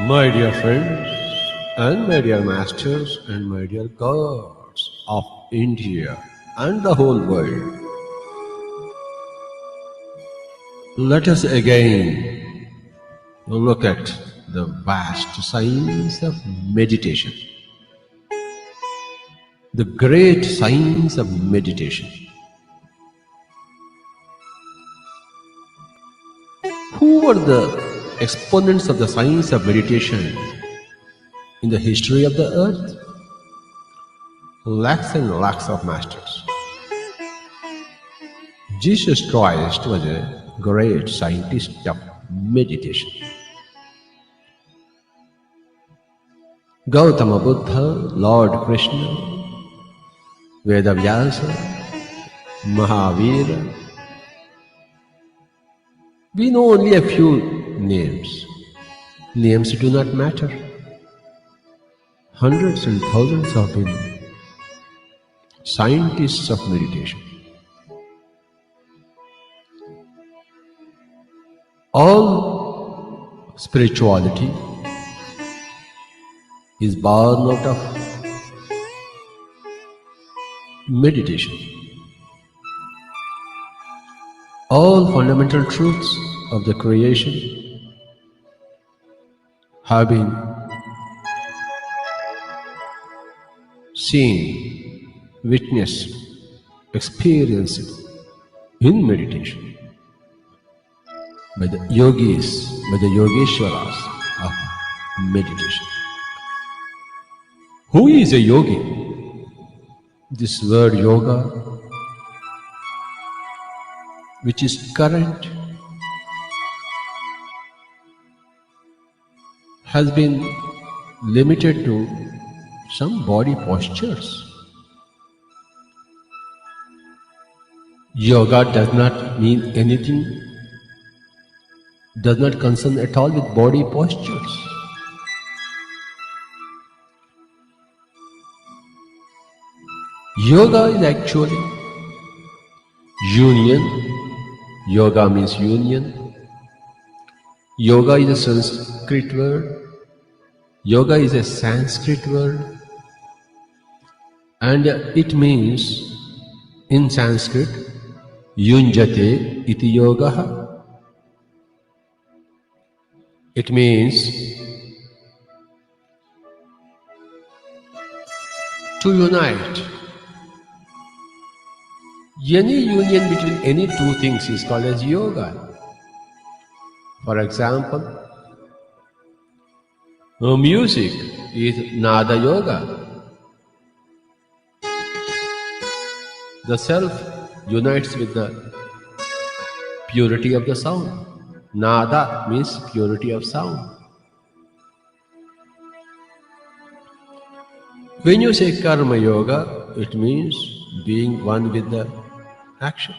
My dear friends, and my dear masters, and my dear gods of India and the whole world, let us again look at the vast science of meditation, the great science of meditation. Who were the exponents of the science of meditation in the history of the earth? Lakhs and lakhs of masters. Jesus Christ was a great scientist of meditation. Gautama Buddha, Lord Krishna, Vedavyasa, Mahavira. We know only a few names. Names do not matter. Hundreds and thousands have been scientists of meditation. All spirituality is born out of meditation. All fundamental truths of the creation have been seen, witnessed, experienced in meditation by the yogis, by the yogeshwaras of meditation. Who is a yogi? This word yoga, which is current, has been limited to some body postures. Yoga does not mean anything, does not concern at all with body postures. Yoga is actually union. Yoga means union. Yoga is a Sanskrit word. Yoga is a Sanskrit word. And it means, in Sanskrit, yunjate iti yogaha. It means to unite. Any union between any two things is called as yoga. For example, music is nada yoga. The self unites with the purity of the sound. Nada means purity of sound. When you say karma yoga, it means being one with the action,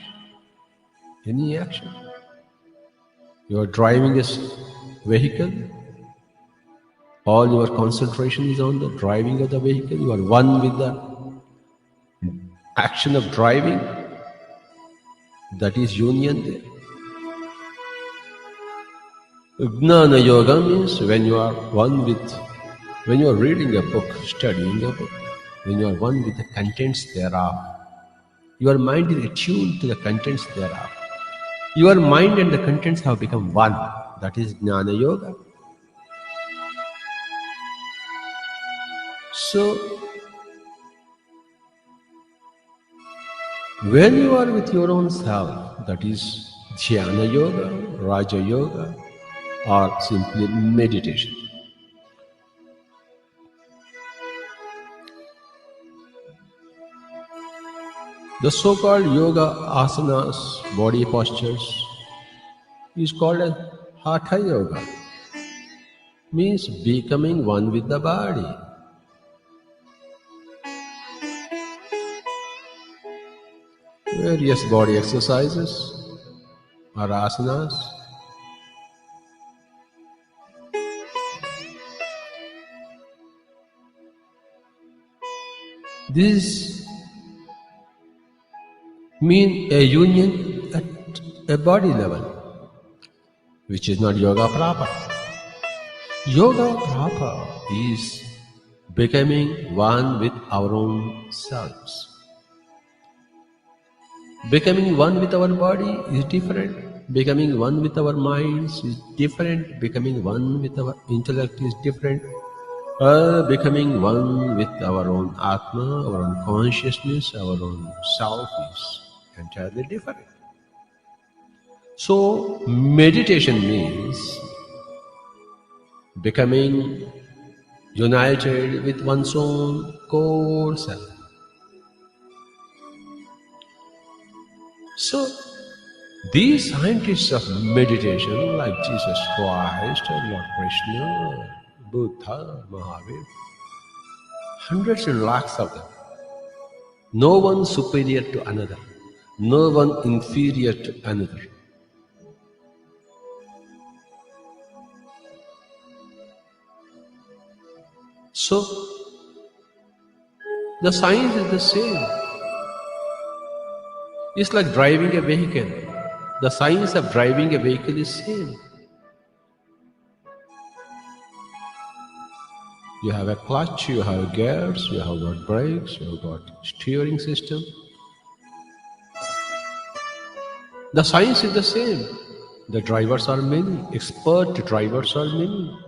any action. You are driving this vehicle, all your concentration is on the driving of the vehicle, you are one with the action of driving, that is union there. Jnana yoga means when you are one with, when you are reading a book, studying a book, when you are one with the contents thereof, your mind is attuned to the contents thereof. Your mind and the contents have become one. That is Jnana Yoga. So, when you are with your own self, that is Dhyana Yoga, Raja Yoga, or simply meditation. The so-called yoga asanas, body postures, is called as Hatha Yoga. Means becoming one with the body. Various body exercises or asanas. These mean a union at a body level, which is not yoga proper. Yoga proper is becoming one with our own selves. Becoming one with our body is different. Becoming one with our minds is different. Becoming one with our intellect is different. Becoming one with our own Atma, our own consciousness, our own self is entirely different. So, meditation means becoming united with one's own core self. So, these scientists of meditation, like Jesus Christ, or Lord Krishna, Buddha, Mahavir, hundreds and lakhs of them, no one superior to another, no one inferior to another. So, the science is the same. It's like driving a vehicle. The science of driving a vehicle is same. You have a clutch, you have gears, you have got brakes, you have got steering system. The science is the same. The drivers are many. Expert drivers are many.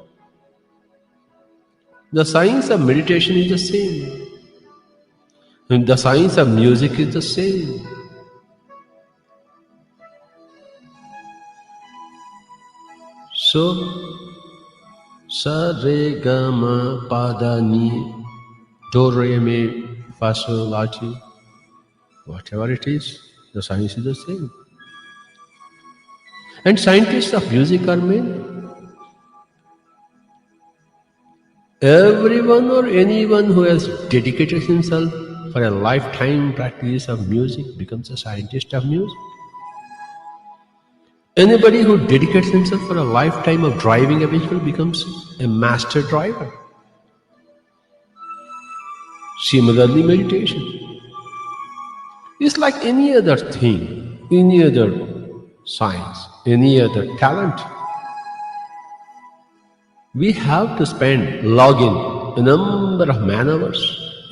The science of meditation is the same. And the science of music is the same. So, sa re ga ma pa da ni do re mi fa so la ti, whatever it is, the science is the same. And scientists of music are many. Everyone or anyone who has dedicated himself for a lifetime practice of music becomes a scientist of music. Anybody who dedicates himself for a lifetime of driving a vehicle becomes a master driver. Similarly, meditation is like any other thing, any other science, any other talent. We have to log in a number of man-hours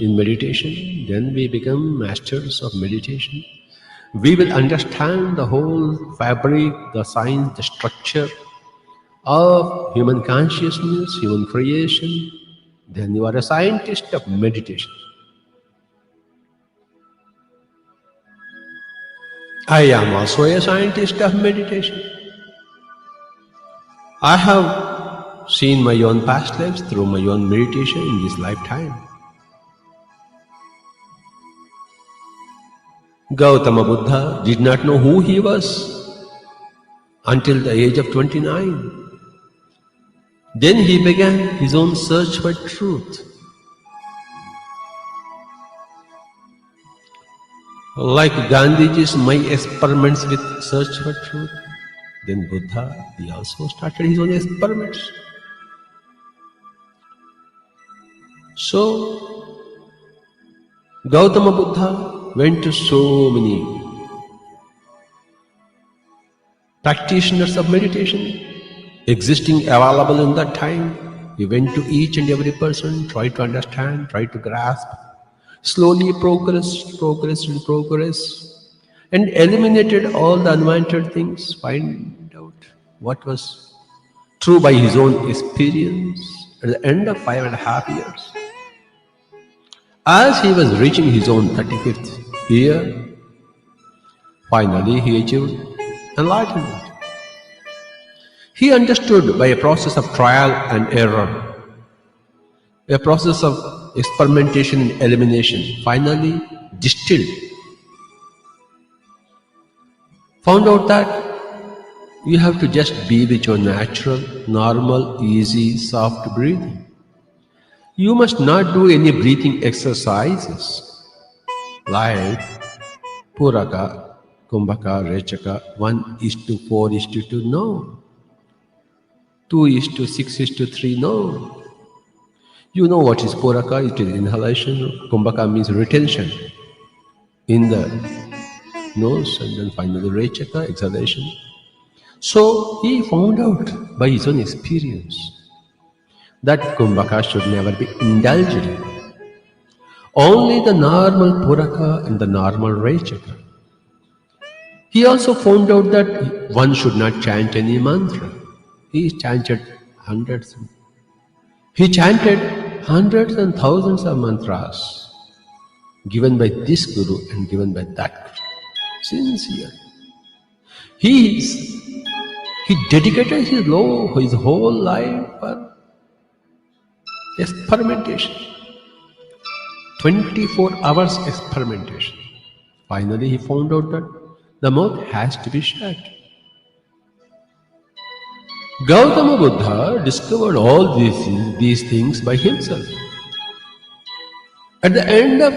in meditation, then we become masters of meditation. We will understand the whole fabric, the science, the structure of human consciousness, human creation. Then you are a scientist of meditation. I am also a scientist of meditation. I have seen my own past lives through my own meditation in this lifetime. Gautama Buddha did not know who he was until the age of 29. Then he began his own search for truth. Like Gandhiji's my experiments with search for truth, then Buddha, he also started his own experiments. So, Gautama Buddha went to so many practitioners of meditation existing available in that time. He went to each and every person, tried to understand, tried to grasp, slowly progressed, and eliminated all the unwanted things, find out what was true by his own experience. At the end of 5.5 years, as he was reaching his own 35th year, finally he achieved enlightenment. He understood by a process of trial and error, a process of experimentation and elimination, finally distilled, found out that you have to just be with your natural, normal, easy, soft breathing. You must not do any breathing exercises like Puraka, Kumbhaka, Rechaka, 1:4:2, no. 2:6:3, no. You know what is Puraka? It is inhalation. Kumbhaka means retention in the nose, and then finally Rechaka, exhalation. So he found out by his own experience that kumbhaka should never be indulged in. Only the normal puraka and the normal rechaka. He also found out that one should not chant any mantra. He chanted hundreds. He chanted hundreds and thousands of mantras given by this guru and given by that guru. Sincere. He dedicated his whole life for experimentation. 24 hours experimentation. Finally, he found out that the mouth has to be shut. Gautama Buddha discovered all these things by himself. At the end of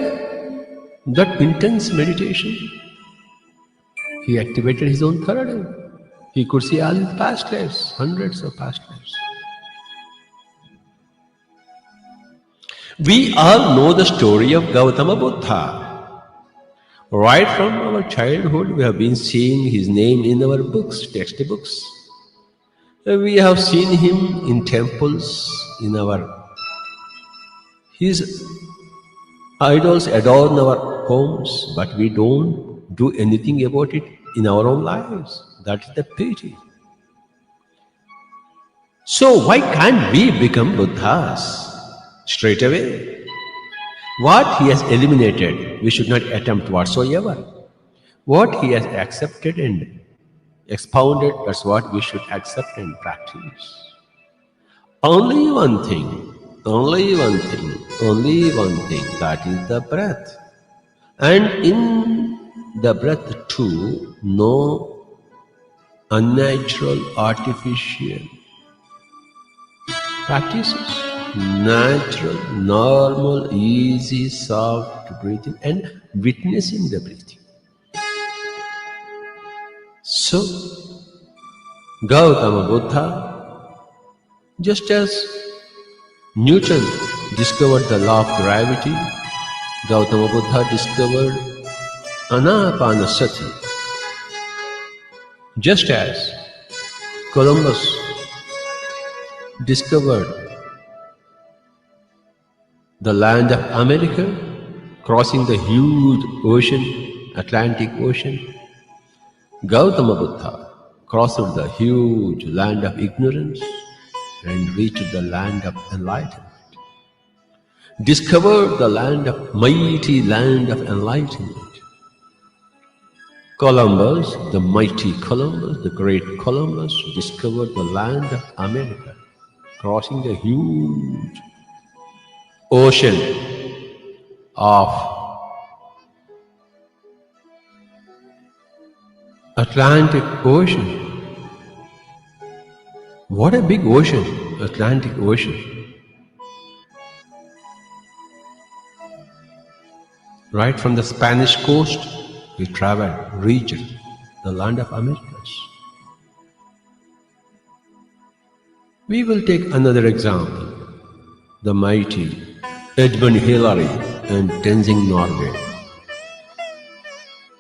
that intense meditation, he activated his own third eye. He could see all his past lives, hundreds of past lives. We all know the story of Gautama Buddha. Right from our childhood, we have been seeing his name in our books, textbooks. We have seen him in temples, his idols adorn our homes, but we don't do anything about it in our own lives. That is the pity. So why can't we become Buddhas straight away? What he has eliminated, we should not attempt whatsoever. What he has accepted and expounded, that's what we should accept and practice. Only one thing, that is the breath. And in the breath too, no unnatural, artificial practices. Natural, normal, easy, soft breathing and witnessing the breathing. So, Gautama Buddha, just as Newton discovered the law of gravity, Gautama Buddha discovered Anapanasati. Just as Columbus discovered the land of America, crossing the huge ocean, Atlantic Ocean, Gautama Buddha crossed the huge land of ignorance and reached the land of enlightenment. Discovered the mighty land of enlightenment. Columbus, the mighty Columbus, the great Columbus, discovered the land of America, crossing the huge ocean of Atlantic Ocean. What a big ocean, Atlantic Ocean. Right from the Spanish coast, we traveled, reached the land of Americas. We will take another example, the mighty Edmund Hillary and Tenzing Norgay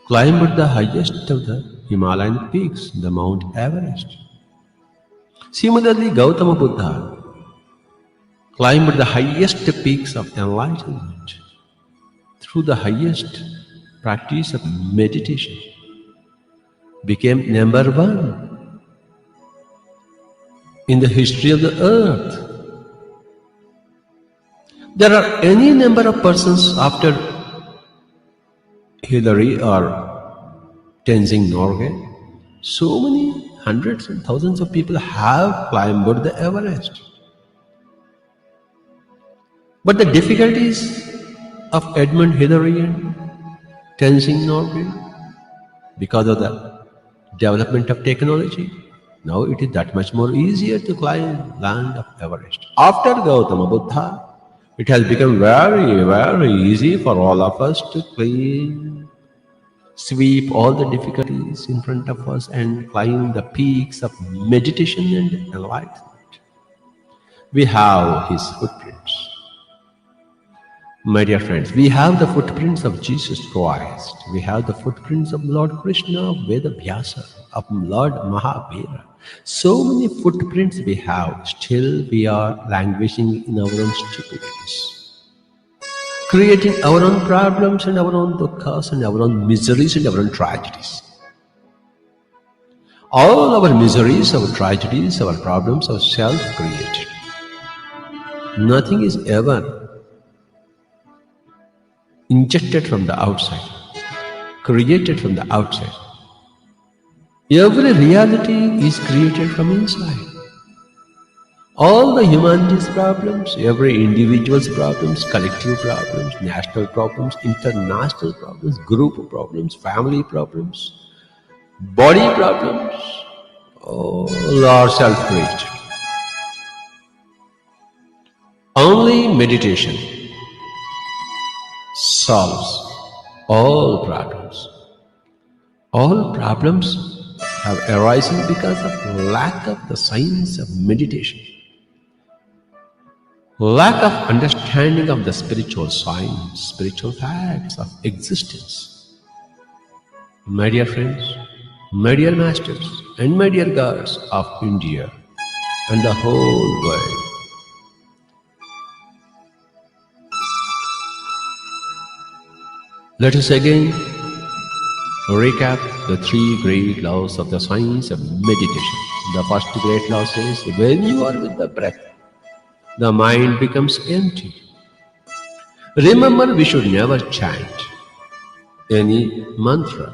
climbed the highest of the Himalayan peaks, the Mount Everest. Similarly, Gautama Buddha climbed the highest peaks of enlightenment through the highest practice of meditation, became number one in the history of the earth. There are any number of persons after Hillary or Tenzing Norgay. So many hundreds and thousands of people have climbed the Everest. But the difficulties of Edmund Hillary and Tenzing Norgay, because of the development of technology, now it is that much more easier to climb land of Everest. After Gautama Buddha, it has become very, very easy for all of us to sweep all the difficulties in front of us and climb the peaks of meditation and enlightenment. We have his footprints. My dear friends, we have the footprints of Jesus Christ. We have the footprints of Lord Krishna, Veda Vyasa. of Lord Mahavira. So many footprints we have, still we are languishing in our own stupidities, creating our own problems and our own dukkha and our own miseries and our own tragedies. All our miseries, our tragedies, our problems are self-created. Nothing is ever injected from the outside, created from the outside. Every reality is created from inside. All the humanity's problems, every individual's problems, collective problems, national problems, international problems, group problems, family problems, body problems, all are self-created. Only meditation solves all problems. All problems have arisen because of lack of the science of meditation, lack of understanding of the spiritual science, spiritual facts of existence. My dear friends, my dear masters, and my dear gods of India and the whole world, let us again recap the three great laws of the science of meditation. The first great law says, when you are with the breath, the mind becomes empty. Remember, we should never chant any mantra.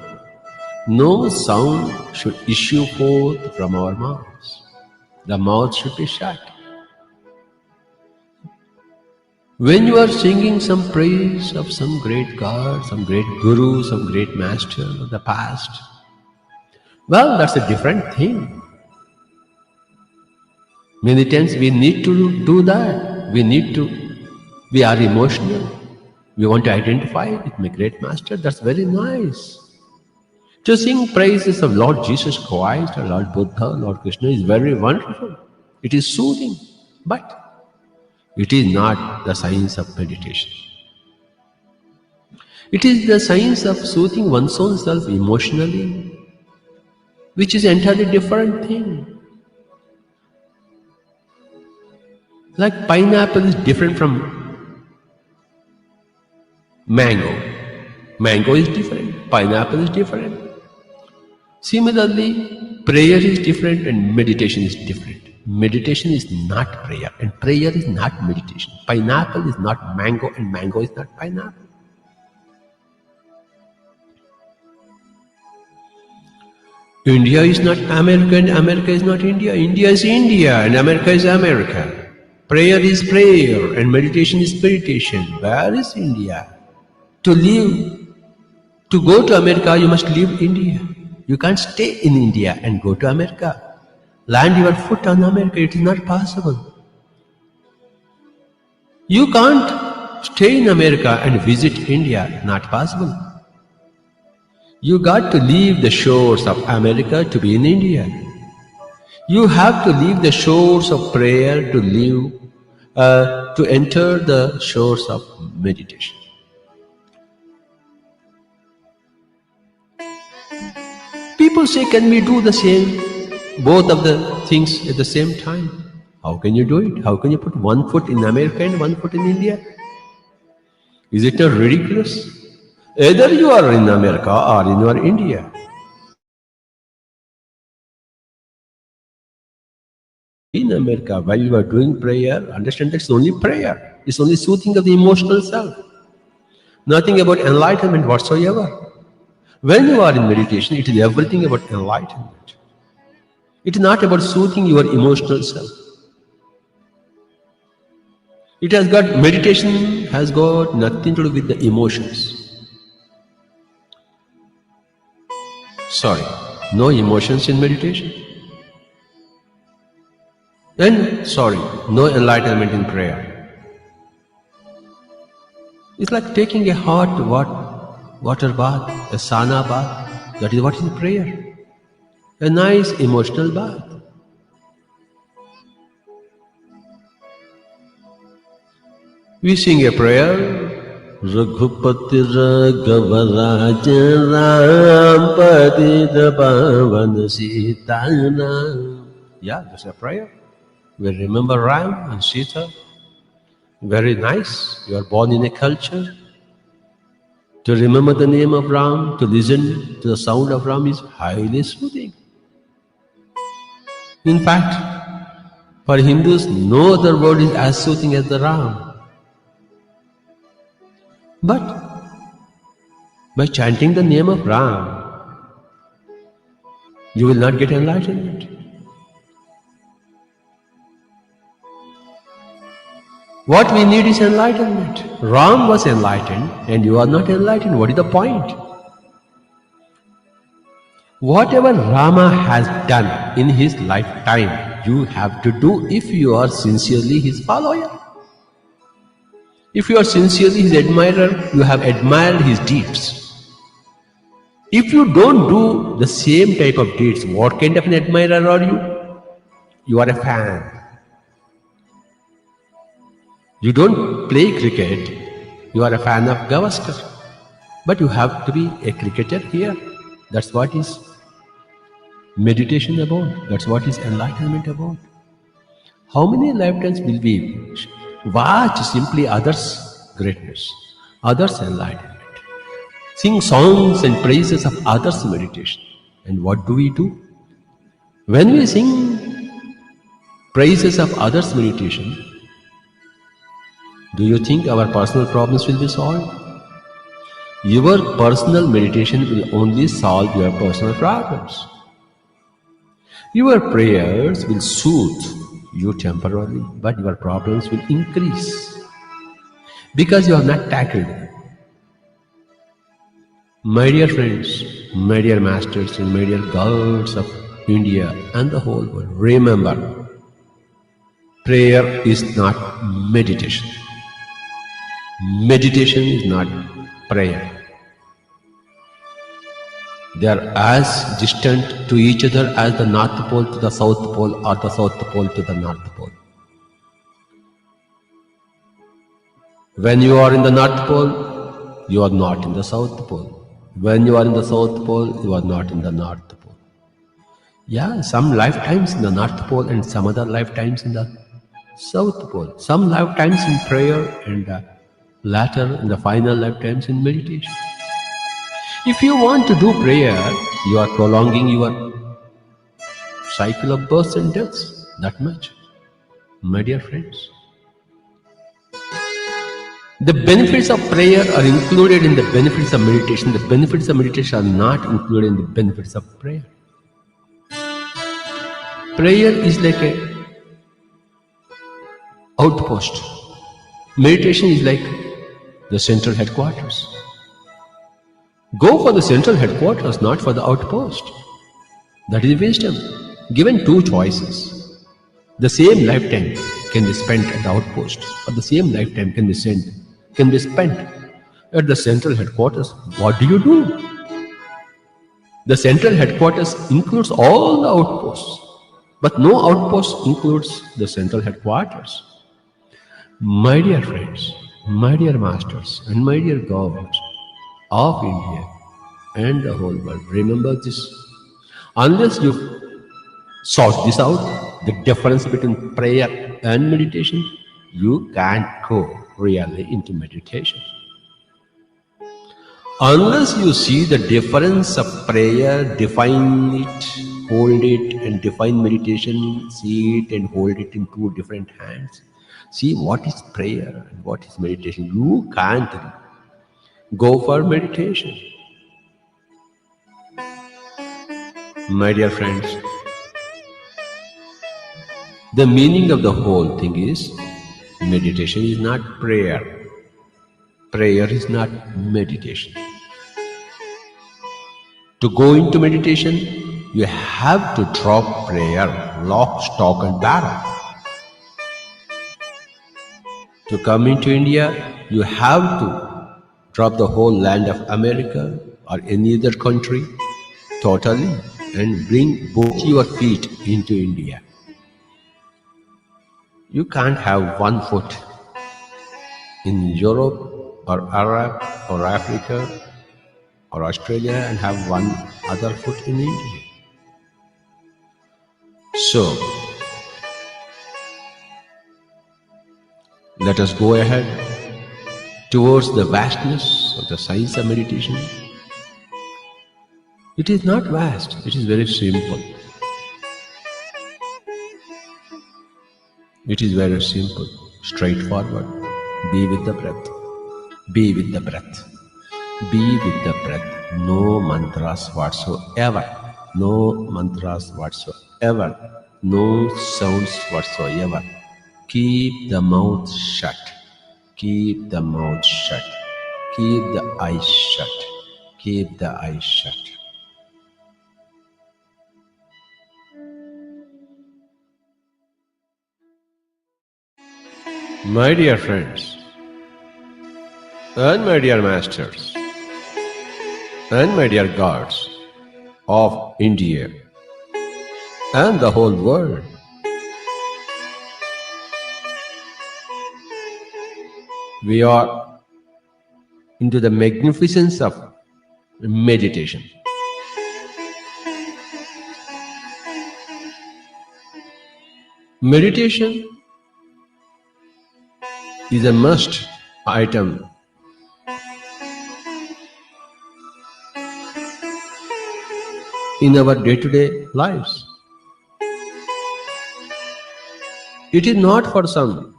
No sound should issue forth from our mouths. The mouth should be shut. When you are singing some praise of some great God, some great Guru, some great Master of the past, well, that's a different thing. Many times we need to do that. We are emotional. We want to identify with my great Master. That's very nice. To sing praises of Lord Jesus Christ or Lord Buddha, Lord Krishna is very wonderful. It is soothing, but it is not the science of meditation. It is the science of soothing one's own self emotionally, which is entirely different thing. Like pineapple is different from mango. Mango is different, pineapple is different. Similarly, prayer is different and meditation is different. Meditation is not prayer and prayer is not meditation. Pineapple is not mango and mango is not pineapple. India is not America and America is not India. India is India and America is America. Prayer is prayer and meditation is meditation. Where is India? To go to America, you must leave India. You can't stay in India and go to America. Land your foot on America, it is not possible. You can't stay in America and visit India, not possible. You got to leave the shores of America to be in India. You have to leave the shores of prayer to enter the shores of meditation. People say, can we do the same, both of the things at the same time? How can you do it? How can you put one foot in America and one foot in India? Is it not ridiculous? Either you are in America or you are in India. In America, while you are doing prayer, understand that it's only prayer. It's only soothing of the emotional self. Nothing about enlightenment whatsoever. When you are in meditation, it is everything about enlightenment. It is not about soothing your emotional self. Meditation has got nothing to do with the emotions. Sorry, no emotions in meditation. And no enlightenment in prayer. It's like taking a hot water bath, a sauna bath. That is what is prayer. A nice emotional bath. We sing a prayer Raghupati Raghavaraja Ram Patita Pavan Sitaram. Yeah, that's a prayer. We remember Ram and Sita. Very nice. You are born in a culture. To remember the name of Ram, to listen to the sound of Ram is highly soothing. In fact, for Hindus, no other word is as soothing as the Ram. But by chanting the name of Ram, you will not get enlightenment. What we need is enlightenment. Ram was enlightened and you are not enlightened. What is the point? Whatever Rama has done in his lifetime, you have to do if you are sincerely his follower. If you are sincerely his admirer, you have admired his deeds. If you don't do the same type of deeds, what kind of an admirer are you? You are a fan. You don't play cricket, you are a fan of Gavaskar. But you have to be a cricketer here. That's what is meditation about. That's what is enlightenment about. How many lifetimes will we watch simply others' greatness, others' enlightenment, sing songs and praises of others' meditation? And what do? When we sing praises of others' meditation, do you think our personal problems will be solved? Your personal meditation will only solve your personal problems. Your prayers will soothe you temporarily, but your problems will increase because you have not tackled them. My dear friends, my dear masters, and my dear gods of India and the whole world, remember, prayer is not meditation. Meditation is not prayer. They are as distant to each other as the North Pole to the South Pole or the South Pole to the North Pole. When you are in the North Pole, you are not in the South Pole. When you are in the South Pole, you are not in the North Pole. Yeah, some lifetimes in the North Pole and some other lifetimes in the South Pole. Some lifetimes in prayer and latter in the final lifetimes in meditation. If you want to do prayer, you are prolonging your cycle of births and deaths. That much, my dear friends. The benefits of prayer are included in the benefits of meditation. The benefits of meditation are not included in the benefits of prayer. Prayer is like a outpost. Meditation is like the central headquarters. Go for the central headquarters, not for the outpost. That is wisdom. Given two choices, the same lifetime can be spent at the outpost, or the same lifetime can be spent at the central headquarters. What do? The central headquarters includes all the outposts, but no outpost includes the central headquarters. My dear friends, my dear masters, and my dear gods of India and the whole world, remember this. Unless you sort this out, the difference between prayer and meditation, you can't go really into meditation. Unless you see the difference of prayer, define it, hold it, and define meditation, see it and hold it in two different hands. See what is prayer and what is meditation. You can't go for meditation. My dear friends, the meaning of the whole thing is meditation is not prayer. Prayer is not meditation. To go into meditation, you have to drop prayer, lock, stock and barrel. To come into India, you have to drop the whole land of America or any other country totally and bring both your feet into India. You can't have 1 foot in Europe or Arab or Africa or Australia and have one other foot in India. So, let us go ahead towards the vastness of the science of meditation. It is not vast, it is very simple. It is very simple, straightforward. Be with the breath. Be with the breath. Be with the breath. No mantras whatsoever. No mantras whatsoever. No sounds whatsoever. Keep the mouth shut. Keep the mouth shut. Keep the eyes shut. Keep the eyes shut. My dear friends, and my dear masters, and my dear gods of India and the whole world, we are into the magnificence of meditation. Meditation is a must item in our day-to-day lives. It is not for some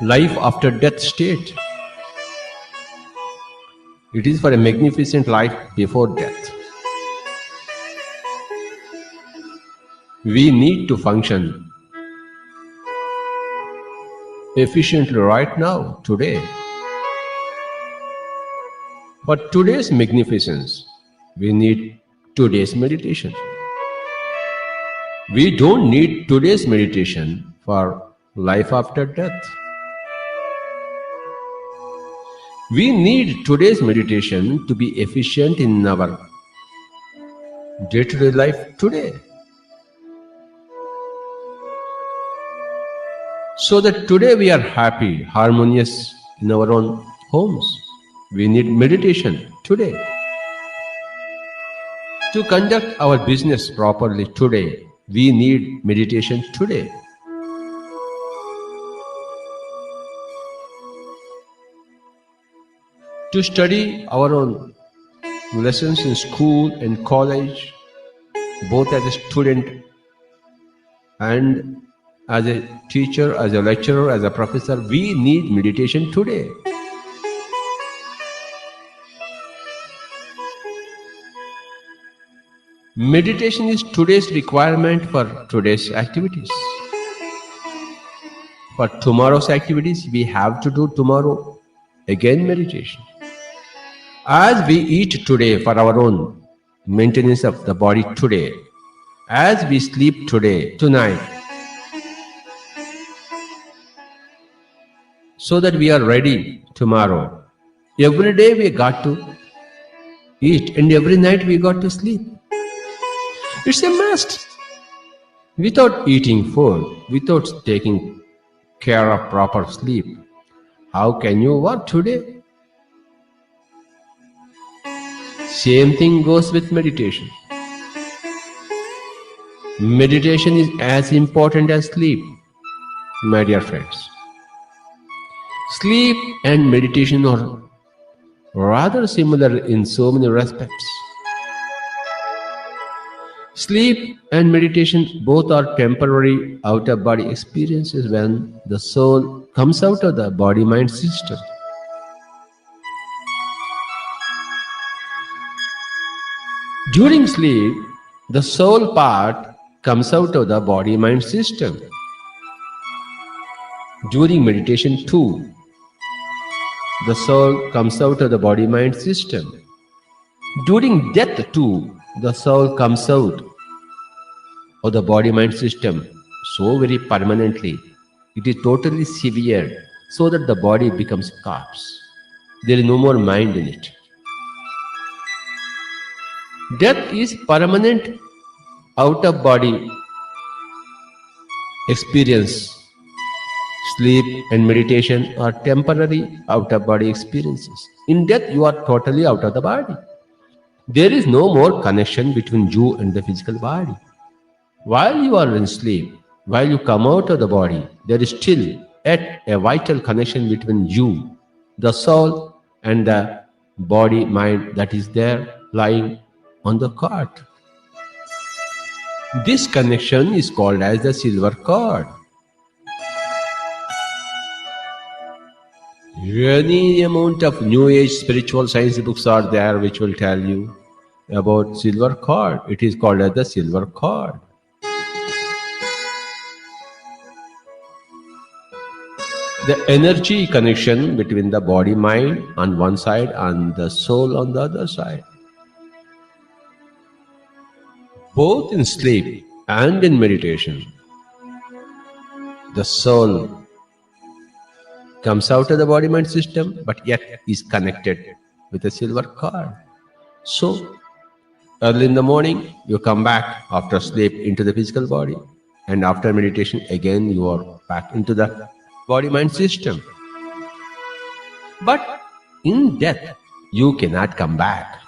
life after death state. It is for a magnificent life before death. We need to function efficiently right now, today. For today's magnificence, we need today's meditation. We don't need today's meditation for life after death. We need today's meditation to be efficient in our day-to-day life today. So that today we are happy, harmonious in our own homes. We need meditation today. To conduct our business properly today, we need meditation today. To study our own lessons in school and college, both as a student and as a teacher, as a lecturer, as a professor, we need meditation today. Meditation is today's requirement for today's activities. For tomorrow's activities, we have to do tomorrow again meditation. As we eat today for our own maintenance of the body today, as we sleep today, tonight, so that we are ready tomorrow. Every day we got to eat and every night we got to sleep. It's a must. Without eating food, without taking care of proper sleep, how can you work today? Same thing goes with meditation. Meditation is as important as sleep, my dear friends. Sleep and meditation are rather similar in so many respects. Sleep and meditation both are temporary out-of-body experiences when the soul comes out of the body-mind system. During sleep, the soul part comes out of the body-mind system. During meditation too, the soul comes out of the body-mind system. During death too, the soul comes out of the body-mind system so very permanently. It is totally severed so that the body becomes corpse. There is no more mind in it. Death is permanent out-of-body experience, Sleep and meditation are temporary out-of-body experiences. In death, you are totally out of the body. There is no more connection between you and the physical body. While you are in sleep, while you come out of the body, there is still yet a vital connection between you, the soul, and the body mind that is there lying on the cot. This connection is called as the silver cord. Any amount of new age spiritual science books are there which will tell you about silver cord. It is called as the silver cord. The energy connection between the body mind on one side and the soul on the other side. Both in sleep and in meditation, the soul comes out of the body mind system but yet is connected with a silver cord. So, early in the morning, you come back after sleep into the physical body, and after meditation, again you are back into the body mind system. But in death, you cannot come back.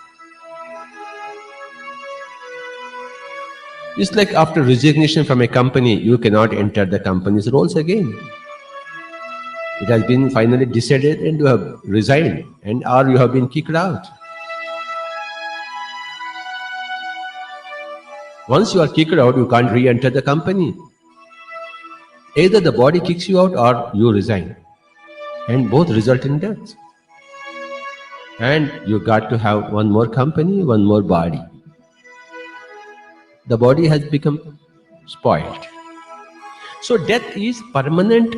It's like after resignation from a company, you cannot enter the company's roles again. It has been finally decided and you have resigned, and or you have been kicked out. Once you are kicked out, you can't re-enter the company. Either the body kicks you out or you resign, and both result in death. And you got to have one more company, one more body. The body has become spoiled. So death is permanent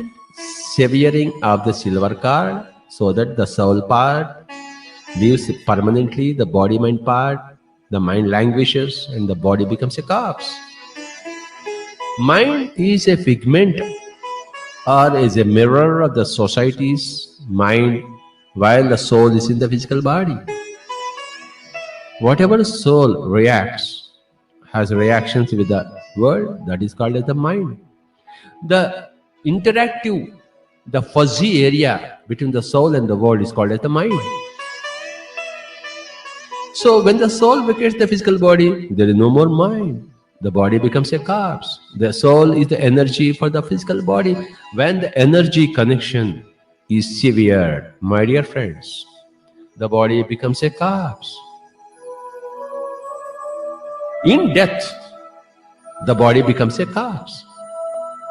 severing of the silver cord, so that the soul part lives permanently, the body mind part, the mind languishes, and the body becomes a corpse. Mind is a figment or is a mirror of the society's mind, while the soul is in the physical body. Whatever soul reacts, has reactions with the world, that is called as the mind. The interactive, the fuzzy area between the soul and the world is called as the mind. So when the soul vacates the physical body, there is no more mind. The body becomes a corpse. The soul is the energy for the physical body. When the energy connection is severed, my dear friends, the body becomes a corpse. In death, the body becomes a corpse.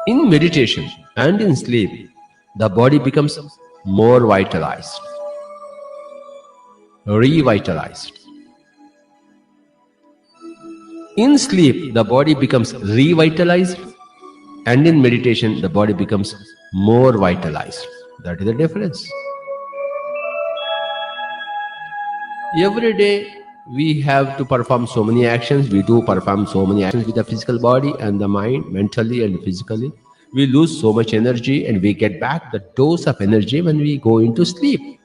In meditation and in sleep, the body becomes more vitalized, revitalized. In sleep, the body becomes revitalized, and in meditation, the body becomes more vitalized. That is the difference. Every day, we have to perform so many actions. We do perform so many actions with the physical body and the mind, mentally and physically. We lose so much energy and we get back the dose of energy when we go into sleep.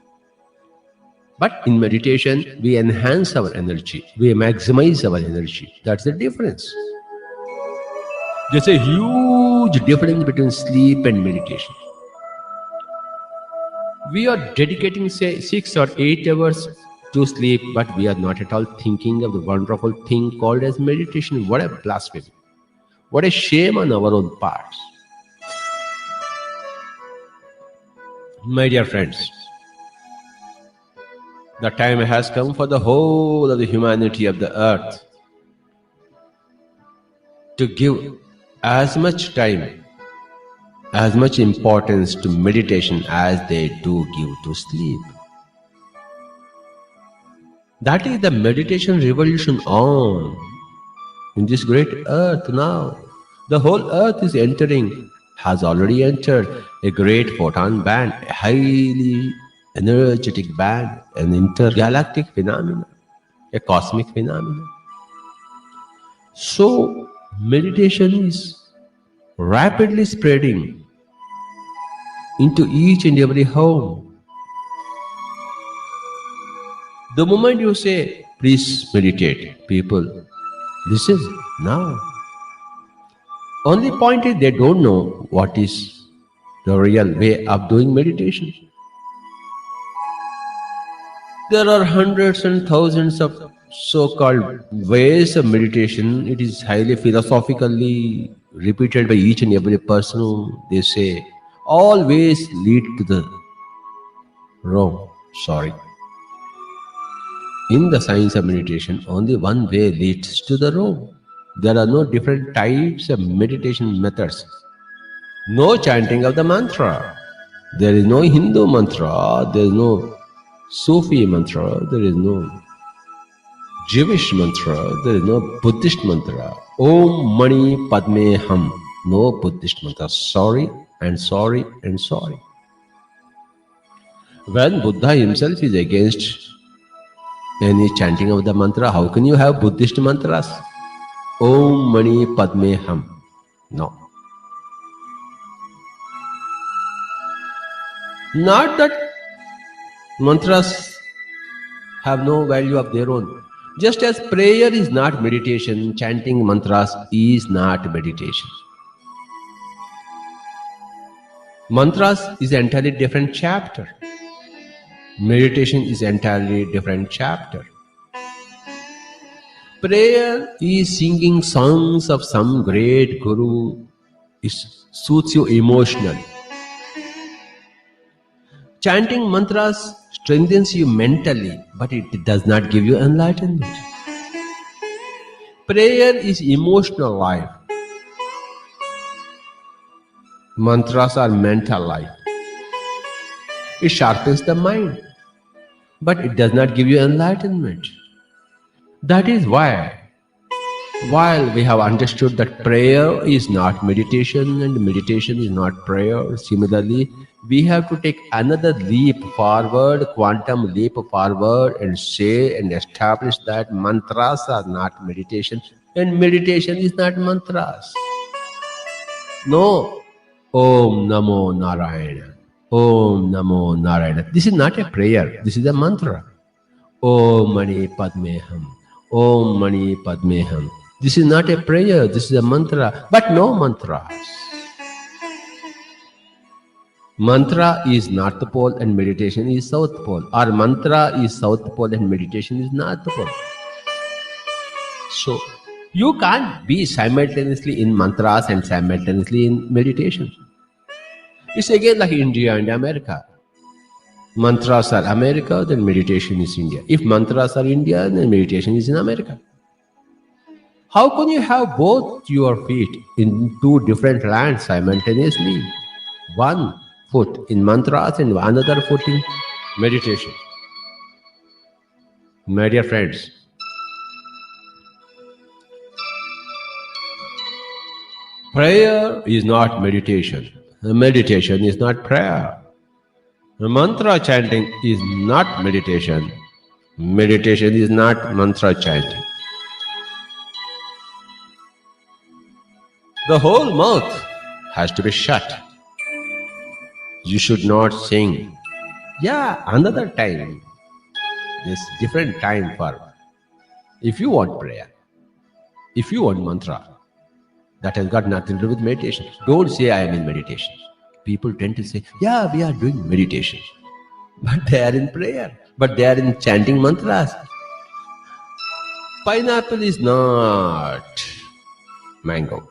But in meditation, we enhance our energy. We maximize our energy. That's the difference. There's a huge difference between sleep and meditation. We are dedicating, say, 6 or 8 hours to sleep, but we are not at all thinking of the wonderful thing called as meditation. What a blasphemy. What a shame on our own parts. My dear friends, the time has come for the whole of the humanity of the earth to give as much time, as much importance to meditation as they do give to sleep. That is the meditation revolution on in this great earth now. The whole earth is entering, has already entered a great photon band, a highly energetic band, an intergalactic phenomenon, a cosmic phenomenon. So, meditation is rapidly spreading into each and every home. The moment you say, please meditate, people listen now. Only point is they don't know what is the real way of doing meditation. There are hundreds and thousands of so-called ways of meditation. It is highly philosophically repeated by each and every person. They say all ways lead to the Rome. Sorry. In the science of meditation, only one way leads to the Rome. There are no different types of meditation methods. No chanting of the mantra. There is no Hindu mantra. There is no Sufi mantra. There is no Jewish mantra. There is no Buddhist mantra. Om Mani Padme Hum. No Buddhist mantra. Sorry and sorry and sorry. When Buddha himself is against any chanting of the mantra, how can you have Buddhist mantras? Om Mani Padme Hum. No. Not that mantras have no value of their own. Just as prayer is not meditation, chanting mantras is not meditation. Mantras is an entirely different chapter. Meditation is an entirely different chapter. Prayer is singing songs of some great guru. It suits you emotionally. Chanting mantras strengthens you mentally, but it does not give you enlightenment. Prayer is emotional life. Mantras are mental life. It sharpens the mind, but it does not give you enlightenment. That is why, while we have understood that prayer is not meditation and meditation is not prayer, similarly, we have to take another leap forward, quantum leap forward, and say and establish that mantras are not meditation and meditation is not mantras. No. Om Namo Narayana. Om Namo Narayana. This is not a prayer. This is a mantra. Om Mani Padme Hum. Om Mani Padme Hum. This is not a prayer. This is a mantra. But no mantras. Mantra is North Pole and meditation is South Pole. Or mantra is South Pole and meditation is North Pole. So, you can't be simultaneously in mantras and simultaneously in meditation. It's again like India and America. Mantras are America, then meditation is India. If mantras are India, then meditation is in America. How can you have both your feet in two different lands simultaneously? One foot in mantras and another foot in meditation. My dear friends, prayer is not meditation. Meditation is not prayer. Mantra chanting is not meditation. Meditation is not mantra chanting. The whole mouth has to be shut. You should not sing. Yeah, another time. There's different time for if you want prayer, if you want mantra. That has got nothing to do with meditation. Don't say I am in meditation. People tend to say, yeah, we are doing meditation. But they are in prayer. But they are in chanting mantras. Pineapple is not mango.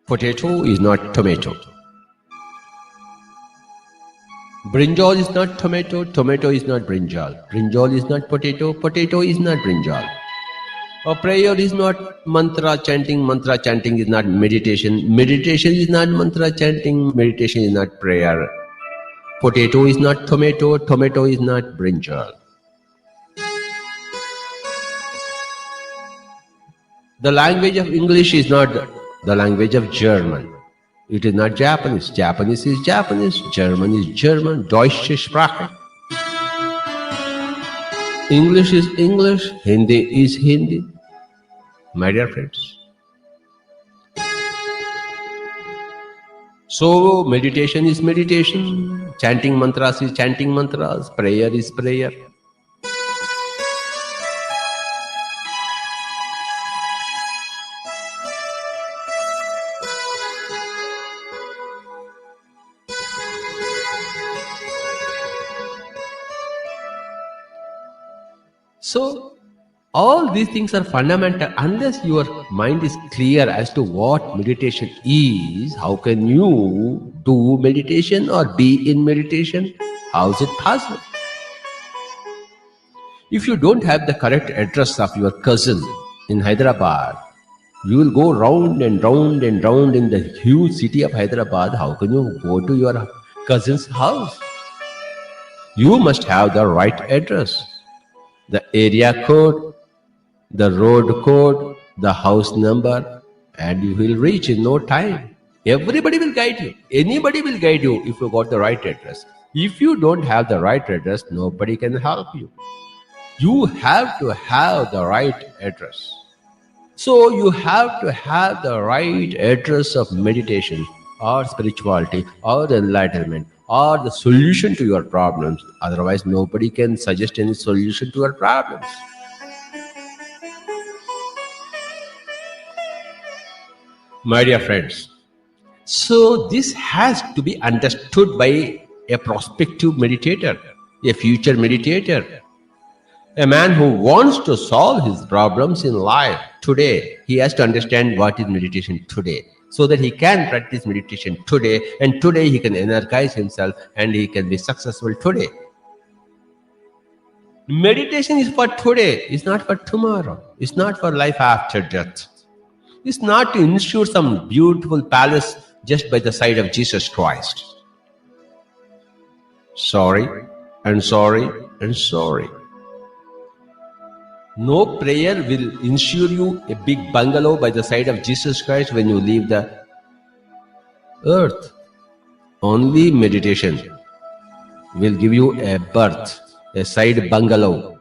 Potato is not tomato. Brinjal is not tomato. Tomato is not brinjal. Brinjal is not potato. Potato is not brinjal. A prayer is not mantra chanting is not meditation, meditation is not mantra chanting, meditation is not prayer. Potato is not tomato, tomato is not brinjal. The language of English is not the language of German. It is not Japanese. Japanese is Japanese, German is German, Deutsche Sprache. English is English, Hindi is Hindi. My dear friends. So, meditation is meditation, chanting mantras is chanting mantras, prayer is prayer. So, all these things are fundamental. Unless your mind is clear as to what meditation is, how can you do meditation or be in meditation? How is it possible? If you don't have the correct address of your cousin in Hyderabad, you will go round and round and round in the huge city of Hyderabad. How can you go to your cousin's house? You must have the right address, the area code, the road code, the house number, and you will reach in no time. Everybody will guide you. Anybody will guide you if you got the right address. If you don't have the right address, nobody can help you. You have to have the right address. So you have to have the right address of meditation or spirituality or enlightenment or the solution to your problems. Otherwise, nobody can suggest any solution to your problems. My dear friends, so this has to be understood by a prospective meditator, a future meditator, a man who wants to solve his problems in life today. He has to understand what is meditation today, so that he can practice meditation today, and today he can energize himself and he can be successful today. Meditation is for today, it's not for tomorrow, it's not for life after death. It's not to ensure some beautiful palace just by the side of Jesus Christ. Sorry, and sorry, and sorry. No prayer will ensure you a big bungalow by the side of Jesus Christ when you leave the earth. Only meditation will give you a berth, a side bungalow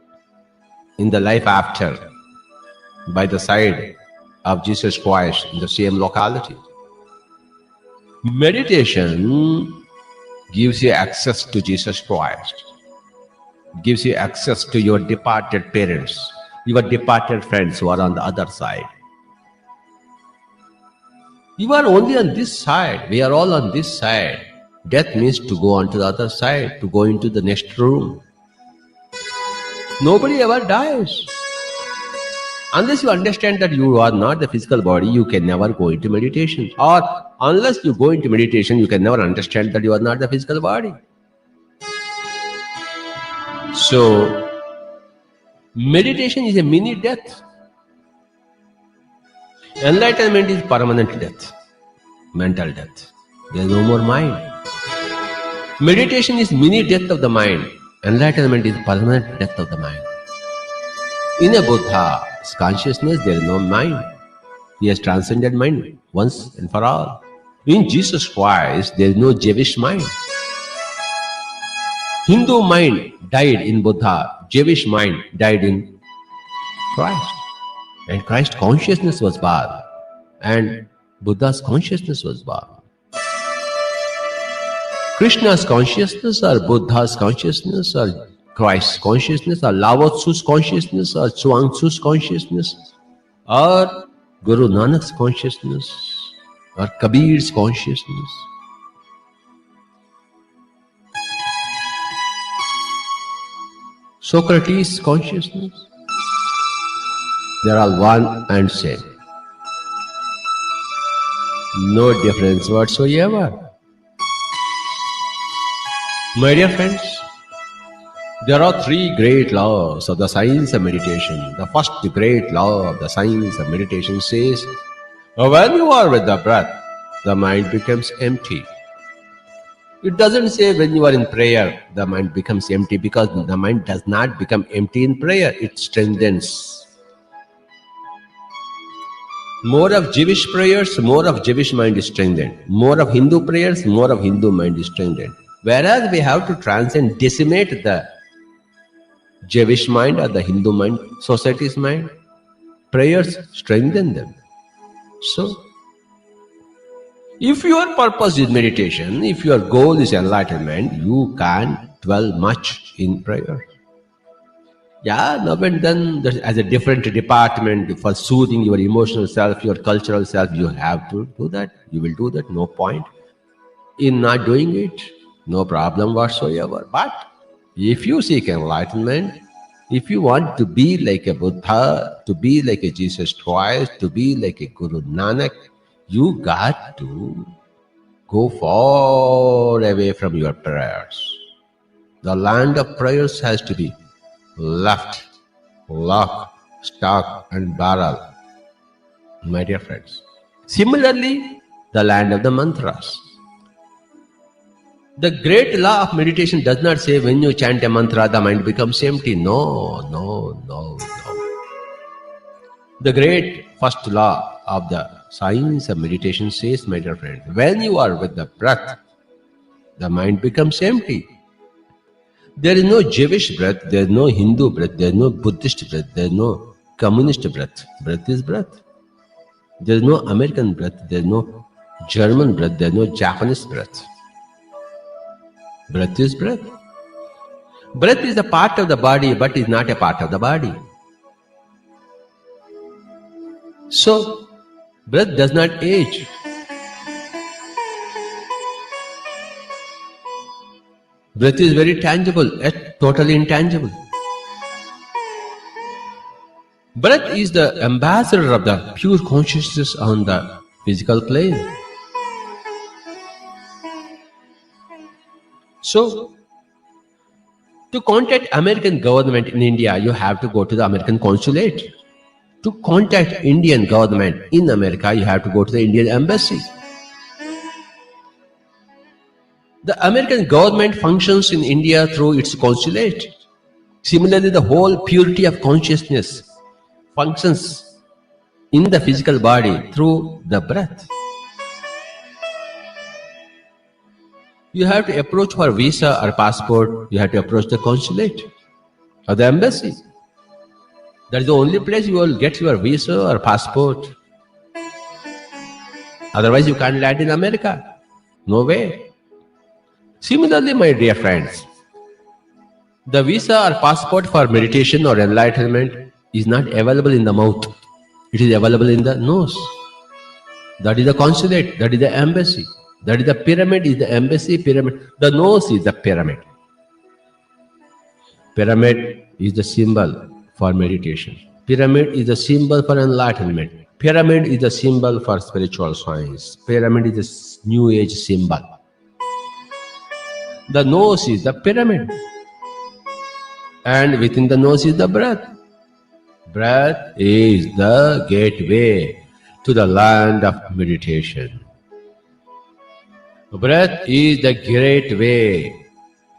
in the life after, by the side of Jesus Christ in the same locality. Meditation gives you access to Jesus Christ, gives you access to your departed parents, your departed friends who are on the other side. You are only on this side. We are all on this side. Death means to go on to the other side, to go into the next room. Nobody ever dies. Unless you understand that you are not the physical body, you can never go into meditation. Or unless you go into meditation, you can never understand that you are not the physical body. So, meditation is a mini death. Enlightenment is permanent death, mental death. There is no more mind. Meditation is mini death of the mind. Enlightenment is permanent death of the mind. In a Buddha's consciousness, there is no mind. He has transcended mind once and for all. In Jesus Christ, there is no Jewish mind. Hindu mind died in Buddha. Jewish mind died in Christ. And Christ's consciousness was born. And Buddha's consciousness was born. Krishna's consciousness or Buddha's consciousness or Christ's consciousness or Lao Tzu's consciousness or Chuang Tzu's consciousness or Guru Nanak's consciousness or Kabir's consciousness. Socrates' consciousness. They are all one and same. No difference whatsoever. My dear friends, there are three great laws of the science of meditation. The first great law of the science of meditation says, when you are with the breath, the mind becomes empty. It doesn't say when you are in prayer, the mind becomes empty, because the mind does not become empty in prayer. It strengthens. More of Jewish prayers, more of Jewish mind is strengthened. More of Hindu prayers, more of Hindu mind is strengthened. Whereas we have to transcend, decimate the Jewish mind or the Hindu mind, society's mind, prayers strengthen them. So, if your purpose is meditation, if your goal is enlightenment, you can dwell much in prayer. Yeah, now and then as a different department for soothing your emotional self, your cultural self, you have to do that. You will do that, no point in not doing it, no problem whatsoever. But if you seek enlightenment, If you want to be like a Buddha, to be like a Jesus Christ, to be like a Guru Nanak, you got to go far away from your prayers. The land of prayers has to be left, lock, stock, and barrel, my dear friends. Similarly, the land of the mantras. The great law of meditation does not say when you chant a mantra, the mind becomes empty. No, no, no, no. The great first law of the science of meditation says, my dear friend, when you are with the breath, the mind becomes empty. There is no Jewish breath, there is no Hindu breath, there is no Buddhist breath, there is no communist breath. Breath is breath. There is no American breath, there is no German breath, there is no Japanese breath. Breath is breath. Breath is a part of the body, but is not a part of the body. So, breath does not age. Breath is very tangible, yet totally intangible. Breath is the ambassador of the pure consciousness on the physical plane. So, to contact American government in India, you have to go to the American consulate. To contact Indian government in America, you have to go to the Indian embassy. The American government functions in India through its consulate. Similarly, the whole purity of consciousness functions in the physical body through the breath. You have to approach for visa or passport, you have to approach the consulate or the embassy. That is the only place you will get your visa or passport. Otherwise, you can't land in America. No way. Similarly, my dear friends, the visa or passport for meditation or enlightenment is not available in the mouth. It is available in the nose. That is the consulate, that is the embassy. That is the pyramid, is the embassy pyramid. The nose is the pyramid. Pyramid is the symbol for meditation. Pyramid is the symbol for enlightenment. Pyramid is the symbol for spiritual science. Pyramid is the new age symbol. The nose is the pyramid. And within the nose is the breath. Breath is the gateway to the land of meditation. Breath is the great way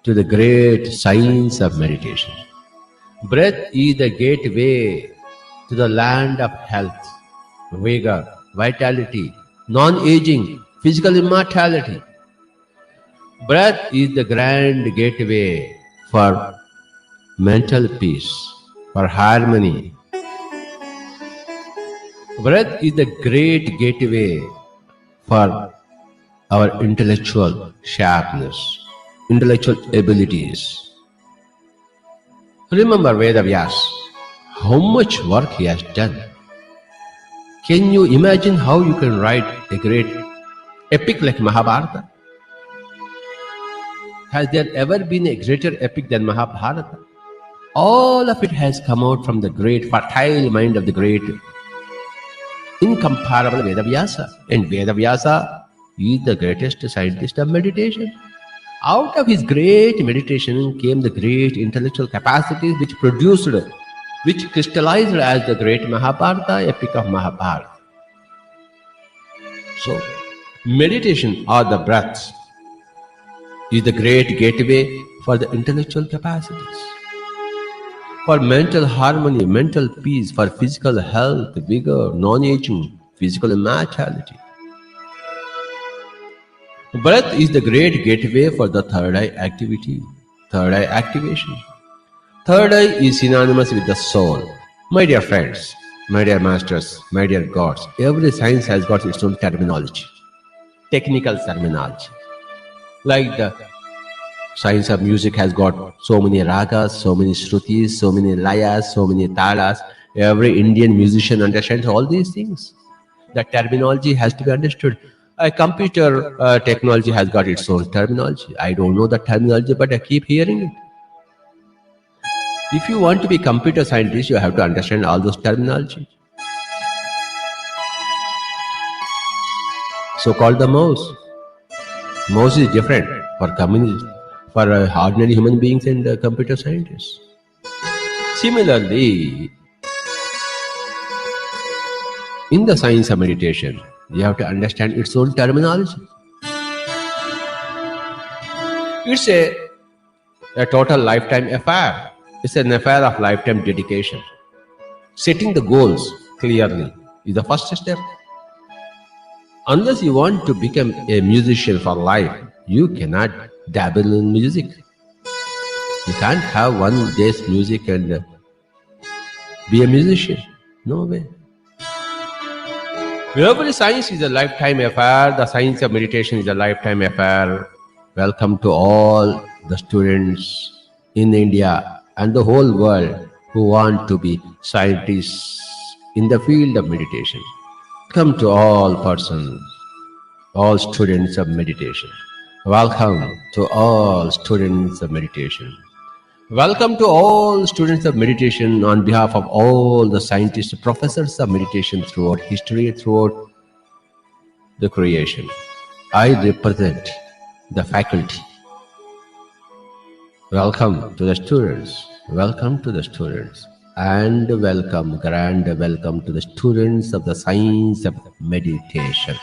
to the great science of meditation. Breath is the gateway to the land of health, vigor, vitality, non-aging, physical immortality. Breath is the grand gateway for mental peace, for harmony. Breath is the great gateway for our intellectual sharpness, intellectual abilities. Remember Vedavyas, how much work he has done. Can you imagine how you can write a great epic like Mahabharata? Has there ever been a greater epic than Mahabharata? All of it has come out from the great fertile mind of the great incomparable Vedavyasa. And Vedavyasa is the greatest scientist of meditation. Out of his great meditation came the great intellectual capacities which produced, which crystallized as the great Mahabharata, epic of Mahabharata. So, meditation or the breath is the great gateway for the intellectual capacities, for mental harmony, mental peace, for physical health, vigor, non-aging, physical immortality. Breath is the great gateway for the third eye activity, third eye activation. Third eye is synonymous with the soul. My dear friends, my dear masters, my dear gods, every science has got its own terminology, technical terminology. Like the science of music has got so many ragas, so many shrutis, so many layas, so many talas. Every Indian musician understands all these things. The terminology has to be understood. A computer technology has got its own terminology. I don't know the terminology, but I keep hearing it. If you want to be computer scientist, you have to understand all those terminology. So-called the mouse. Mouse is different for ordinary human beings and computer scientists. Similarly, in the science of meditation, you have to understand its own terminology. It's a total lifetime affair. It's an affair of lifetime dedication. Setting the goals clearly is the first step. Unless you want to become a musician for life, you cannot dabble in music. You can't have one day's music and be a musician. No way. Every science is a lifetime affair. The science of meditation is a lifetime affair. Welcome to all the students in India and the whole world who want to be scientists in the field of meditation. Welcome to all persons, all students of meditation. Welcome to all students of meditation. Welcome to all students of meditation on behalf of all the scientists, professors of meditation throughout history, throughout the creation. I represent the faculty. Welcome to the students. Welcome to the students. And welcome, grand welcome to the students of the science of meditation.